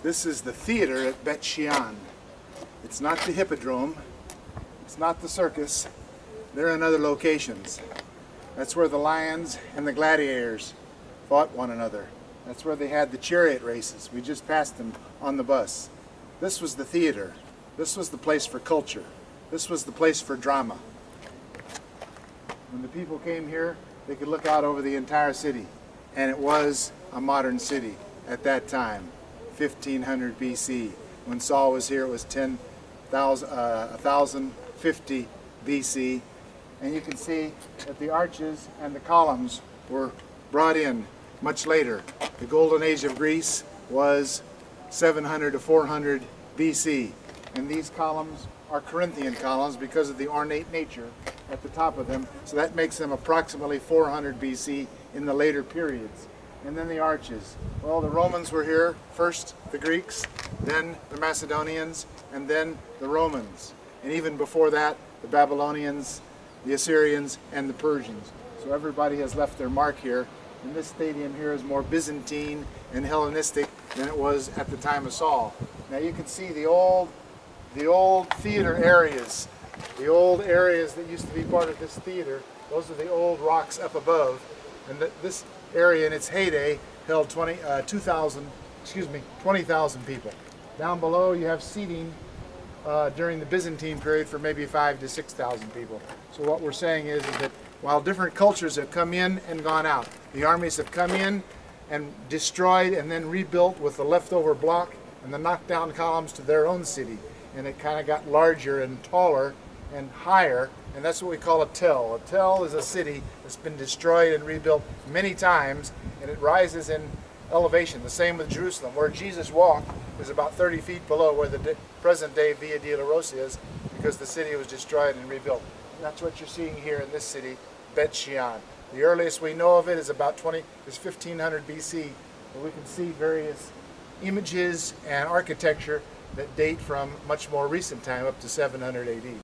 This is the theater at Shean. It's not the hippodrome. It's not the circus. They're in other locations. That's where the lions and the gladiators fought one another. That's where they had the chariot races. We just passed them on the bus. This was the theater. This was the place for culture. This was the place for drama. When the people came here, they could look out over the entire city. And it was a modern city at that time, 1500 BC. When Saul was here, it was 1050 BC. And you can see that the arches and the columns were brought in much later. The Golden Age of Greece was 700 to 400 BC. And these columns are Corinthian columns because of the ornate nature at the top of them. So that makes them approximately 400 BC in the later periods. And then the arches. Well, the Romans were here first, the Greeks, then the Macedonians, and then the Romans. And even before that, the Babylonians, the Assyrians, and the Persians. So everybody has left their mark here. And this stadium here is more Byzantine and Hellenistic than it was at the time of Saul. Now you can see the old theater areas. The old areas that used to be part of this theater, those are the old rocks up above. And this area in its heyday held 20,000 people. Down below you have seating during the Byzantine period for maybe 5,000 to 6,000 people. So what we're saying is that while different cultures have come in and gone out, the armies have come in and destroyed and then rebuilt with the leftover block and the knockdown columns to their own city. And it kind of got larger and taller and higher, and that's what we call a tell. A tell is a city that's been destroyed and rebuilt many times, and it rises in elevation. The same with Jerusalem. Where Jesus walked is about 30 feet below where the present-day Via Dolorosa is, because the city was destroyed and rebuilt. And that's what you're seeing here in this city, Shean. The earliest we know of it is about 1500 BC, but we can see various images and architecture that date from much more recent time, up to 700 AD.